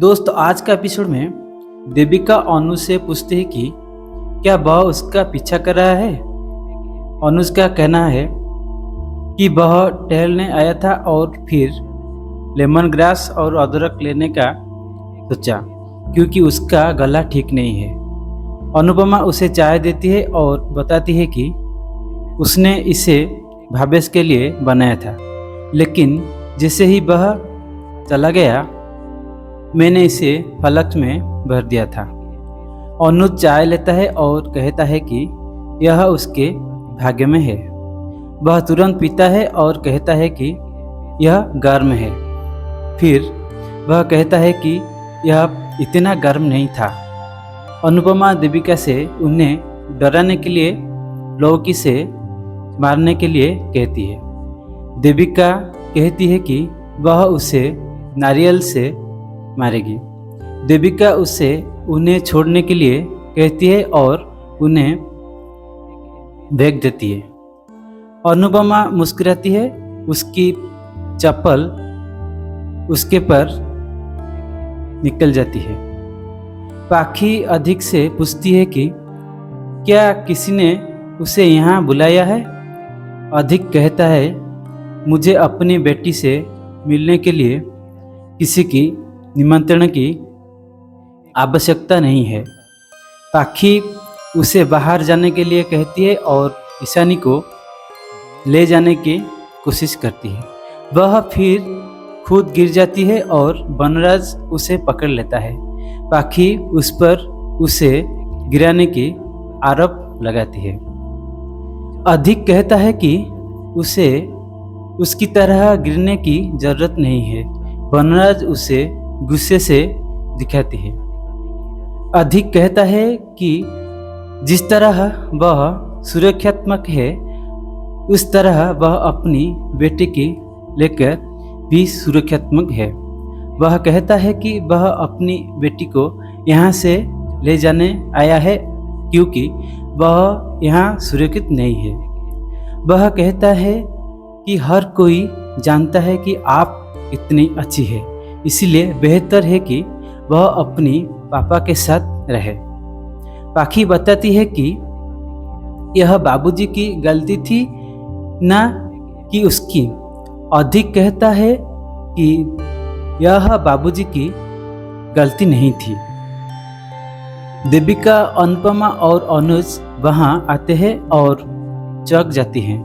दोस्त आज का एपिसोड में देविका अनु से पूछती है कि क्या वह उसका पीछा कर रहा है। अनुज का कहना है कि वह टहलने आया था और फिर लेमन ग्रास और अदरक लेने का सोचा क्योंकि उसका गला ठीक नहीं है। अनुपमा उसे चाय देती है और बताती है कि उसने इसे भावेश के लिए बनाया था, लेकिन जैसे ही वह चला गया मैंने इसे फलक में भर दिया था। अनुज चाय लेता है और कहता है कि यह उसके भाग्य में है। वह तुरंत पीता है और कहता है कि यह गर्म है। फिर वह कहता है कि यह इतना गर्म नहीं था। अनुपमा देविका से उन्हें डराने के लिए लौकी से मारने के लिए कहती है। देविका कहती है कि वह उसे नारियल से मारेगी। देविका उसे उन्हें छोड़ने के लिए कहती है और उन्हें फेंक देती है। अनुपमा मुस्कुराती है। उसकी चप्पल उसके पर निकल जाती है। पाखी अधिक से पूछती है कि क्या किसी ने उसे यहाँ बुलाया है। अधिक कहता है मुझे अपनी बेटी से मिलने के लिए किसी की निमंत्रण की आवश्यकता नहीं है। पाखी उसे बाहर जाने के लिए कहती है और ईशानी को ले जाने की कोशिश करती है। वह फिर खुद गिर जाती है और बनराज उसे पकड़ लेता है। पाखी उस पर उसे गिराने की आरोप लगाती है। अधिक कहता है कि उसे उसकी तरह गिरने की जरूरत नहीं है। बनराज उसे गुस्से से दिखाती है। अधिक कहता है कि जिस तरह वह सुरक्षात्मक है उस तरह वह अपनी बेटी की लेकर भी सुरक्षात्मक है। वह कहता है कि वह अपनी बेटी को यहाँ से ले जाने आया है क्योंकि वह यहाँ सुरक्षित नहीं है। वह कहता है कि हर कोई जानता है कि आप इतनी अच्छी है, इसलिए बेहतर है कि वह अपनी पापा के साथ रहे। पाखी बताती है कि यह बाबूजी की गलती थी ना कि उसकी। अधिक कहता है कि यह बाबूजी की गलती नहीं थी। देविका, अनुपमा और अनुज वहां आते हैं और चौंक जाती हैं।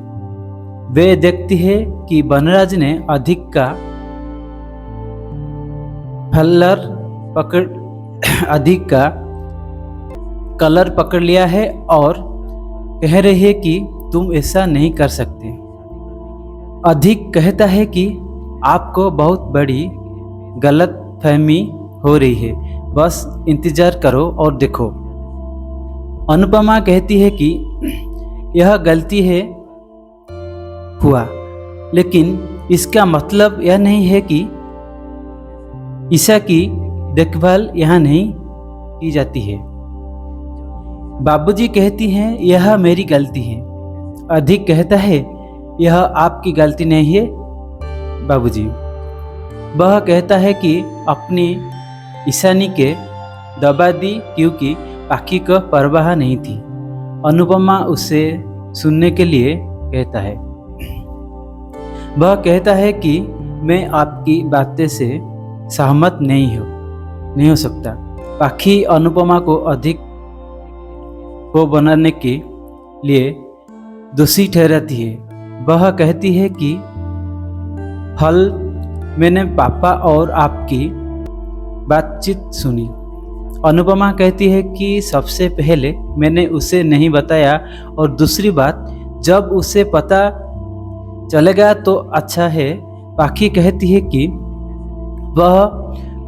वे देखती है कि बनराज ने अधिक का कलर पकड़ लिया है और कह रही है कि तुम ऐसा नहीं कर सकते। अधिक कहता है कि आपको बहुत बड़ी गलतफहमी हो रही है, बस इंतजार करो और देखो। अनुपमा कहती है कि यह गलती है हुआ, लेकिन इसका मतलब यह नहीं है कि ईशा की देखभाल यहाँ नहीं की जाती है। बाबूजी कहती हैं यह मेरी गलती है। अधिक कहता है यह आपकी गलती नहीं है बाबूजी। वह कहता है कि अपनी ईशानी के दबा दी क्योंकि पाखी को परवाह नहीं थी। अनुपमा उसे सुनने के लिए कहता है। वह कहता है कि मैं आपकी बातें से सहमत नहीं हो सकता। पाखी अनुपमा को अधिक को बनाने के लिए दोषी ठहराती है। वह कहती है कि हल मैंने पापा और आपकी बातचीत सुनी। अनुपमा कहती है कि सबसे पहले मैंने उसे नहीं बताया और दूसरी बात जब उसे पता चलेगा तो अच्छा है। पाखी कहती है कि वह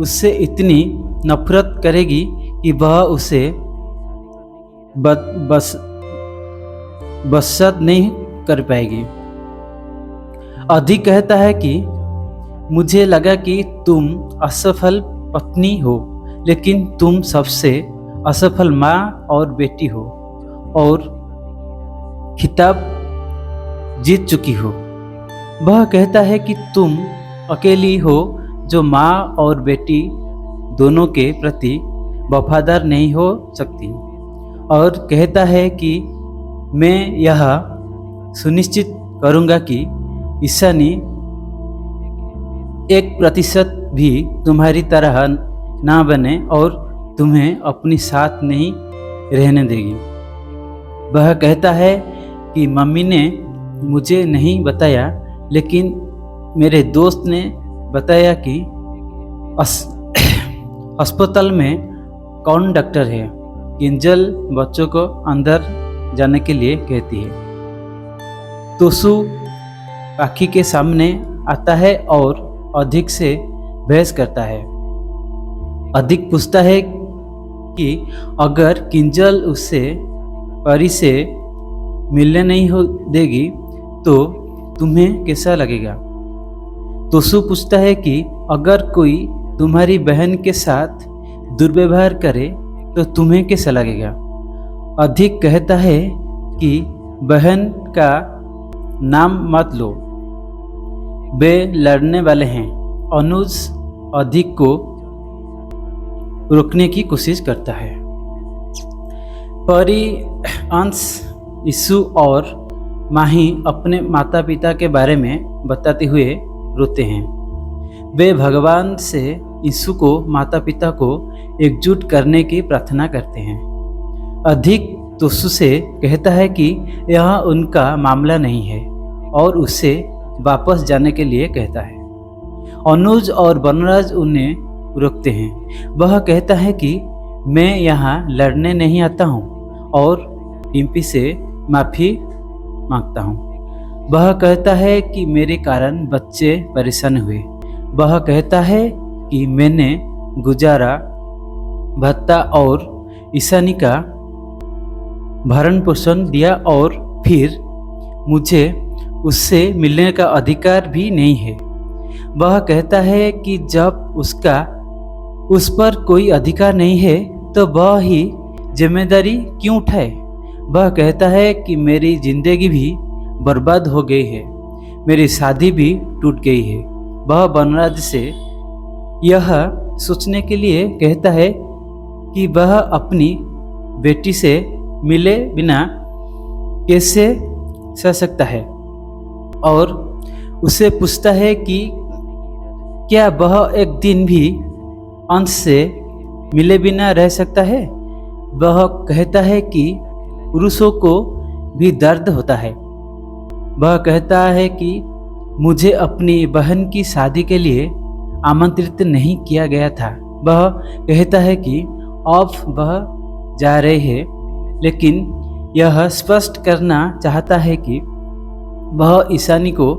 उससे इतनी नफरत करेगी कि वह उसे बसत नहीं कर पाएगी। अधिक कहता है कि मुझे लगा कि तुम असफल पत्नी हो, लेकिन तुम सबसे असफल माँ और बेटी हो और खिताब जीत चुकी हो। वह कहता है कि तुम अकेली हो जो माँ और बेटी दोनों के प्रति वफादार नहीं हो सकती और कहता है कि मैं यह सुनिश्चित करूँगा कि ईशानी 1% भी तुम्हारी तरह ना बने और तुम्हें अपनी साथ नहीं रहने देगी। वह कहता है कि मम्मी ने मुझे नहीं बताया, लेकिन मेरे दोस्त ने बताया कि अस्पताल में कौन डॉक्टर है। किंजल बच्चों को अंदर जाने के लिए कहती है। तोसु पाखी के सामने आता है और अधिक से बहस करता है। अधिक पूछता है कि अगर किंजल उससे परी से मिलने नहीं हो देगी तो तुम्हें कैसा लगेगा। तोसु पूछता है कि अगर कोई तुम्हारी बहन के साथ दुर्व्यवहार करे तो तुम्हें कैसा लगेगा। अधिक कहता है कि बहन का नाम मत लो, वे लड़ने वाले हैं। अनुज अधिक को रोकने की कोशिश करता है। परी, अंश, यीशु और माही अपने माता पिता के बारे में बताते हुए रोते हैं। वे भगवान से यीशु को माता पिता को एकजुट करने की प्रार्थना करते हैं। अधिक तोसु से कहता है कि यह उनका मामला नहीं है और उसे वापस जाने के लिए कहता है। अनुज और बनराज उन्हें रोकते हैं। वह कहता है कि मैं यहाँ लड़ने नहीं आता हूँ और पिंपी से माफ़ी मांगता हूँ। वह कहता है कि मेरे कारण बच्चे परेशान हुए। वह कहता है कि मैंने गुजारा भत्ता और ईशानी का भरण पोषण दिया और फिर मुझे उससे मिलने का अधिकार भी नहीं है। वह कहता है कि जब उसका उस पर कोई अधिकार नहीं है तो वह ही जिम्मेदारी क्यों उठाए। वह कहता है कि मेरी जिंदगी भी बर्बाद हो गई है, मेरी शादी भी टूट गई है। वह बनराज से यह सोचने के लिए कहता है कि वह अपनी बेटी से मिले बिना कैसे सह सकता है और उसे पूछता है कि क्या वह एक दिन भी अंश से मिले बिना रह सकता है। वह कहता है कि पुरुषों को भी दर्द होता है। वह कहता है कि मुझे अपनी बहन की शादी के लिए आमंत्रित नहीं किया गया था। वह कहता है कि अब वह जा रहे हैं, लेकिन यह स्पष्ट करना चाहता है कि वह ईशानी को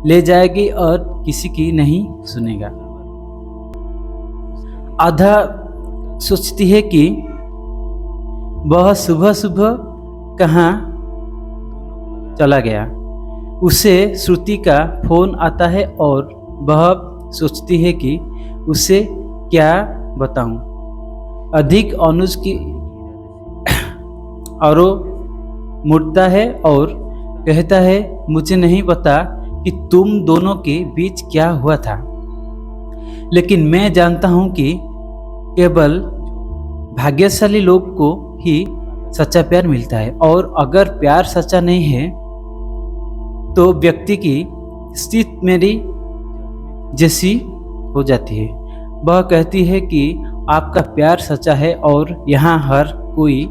ले जाएगी और किसी की नहीं सुनेगा। आधा सोचती है कि वह सुबह सुबह कहाँ चला गया। उसे श्रुति का फोन आता है और वह सोचती है कि उसे क्या बताऊं। अधिक अनुज की और मुड़ता है और कहता है मुझे नहीं पता कि तुम दोनों के बीच क्या हुआ था, लेकिन मैं जानता हूं कि केवल भाग्यशाली लोग को ही सच्चा प्यार मिलता है और अगर प्यार सच्चा नहीं है तो व्यक्ति की स्थिति मेरी जैसी हो जाती है। वह कहती है कि आपका प्यार सच्चा है और यहाँ हर कोई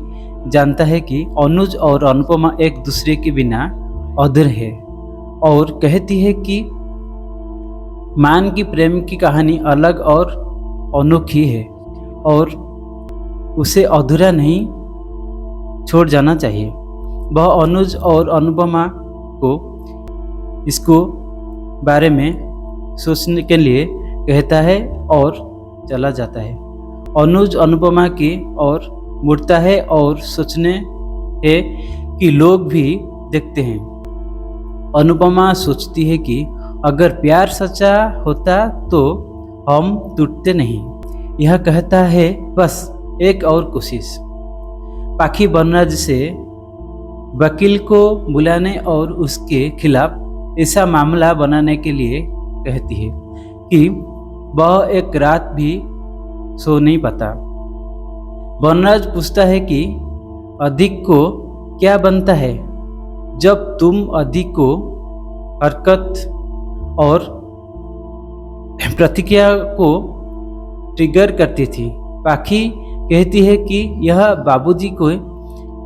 जानता है कि अनुज और अनुपमा एक दूसरे के बिना अधूरे है और कहती है कि मान की प्रेम की कहानी अलग और अनोखी है और उसे अधूरा नहीं छोड़ जाना चाहिए। वह अनुज और अनुपमा को इसको बारे में सोचने के लिए कहता है और चला जाता है। अनुज अनुपमा की ओर मुड़ता है और सोचने है कि लोग भी देखते हैं। अनुपमा सोचती है कि अगर प्यार सच्चा होता तो हम टूटते नहीं। यह कहता है बस एक और कोशिश। पाखी बनराज से वकील को बुलाने और उसके खिलाफ ऐसा मामला बनाने के लिए कहती है कि वह एक रात भी सो नहीं पाता। वनराज पूछता है कि अधिक को क्या बनता है जब तुम अधिक को हरकत और प्रतिक्रिया को ट्रिगर करती थी। पाखी कहती है कि यह बाबूजी को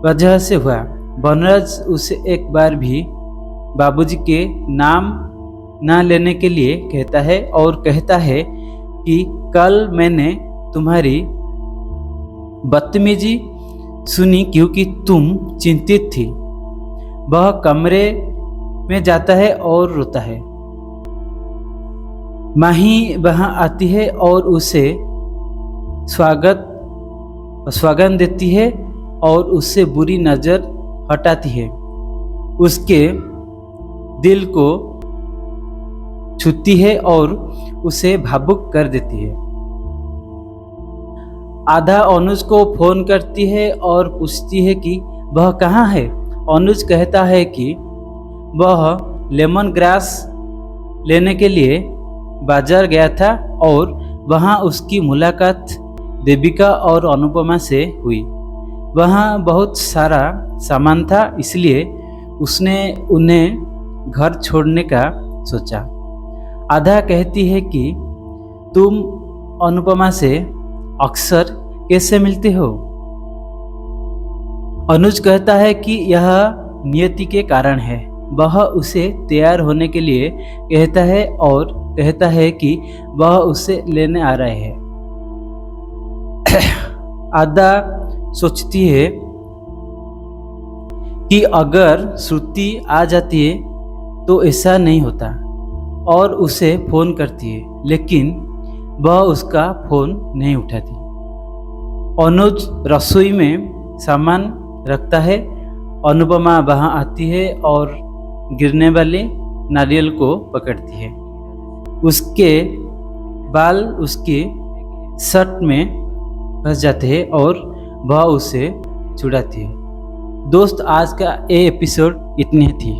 वजह से हुआ। वनराज उसे एक बार भी बाबूजी के नाम ना लेने के लिए कहता है और कहता है कि कल मैंने तुम्हारी बदतमीजी सुनी क्योंकि तुम चिंतित थी। वह कमरे में जाता है और रोता है। माही वहां आती है और उसे स्वागत देती है और उससे बुरी नज़र हटाती है। उसके दिल को छूती है और उसे भावुक कर देती है। आधा अनुज को फोन करती है और पूछती है कि वह कहाँ है। अनुज कहता है कि वह लेमन ग्रास लेने के लिए बाजार गया था और वहाँ उसकी मुलाकात देविका और अनुपमा से हुई। वहाँ बहुत सारा सामान था, इसलिए उसने उन्हें घर छोड़ने का सोचा। आधा कहती है कि तुम अनुपमा से अक्सर कैसे मिलते हो। अनुज कहता है कि यह नियति के कारण है। वह उसे तैयार होने के लिए कहता है और कहता है कि वह उसे लेने आ रहे हैं। आधा सोचती है कि अगर श्रुति आ जाती है तो ऐसा नहीं होता और उसे फोन करती है, लेकिन वह उसका फोन नहीं उठाती। अनुज रसोई में सामान रखता है। अनुपमा वहां आती है और गिरने वाले नारियल को पकड़ती है। उसके बाल उसके शर्ट में फंस जाते हैं और वह उसे छुड़ाती है। दोस्त, आज का ये एपिसोड इतनी थी।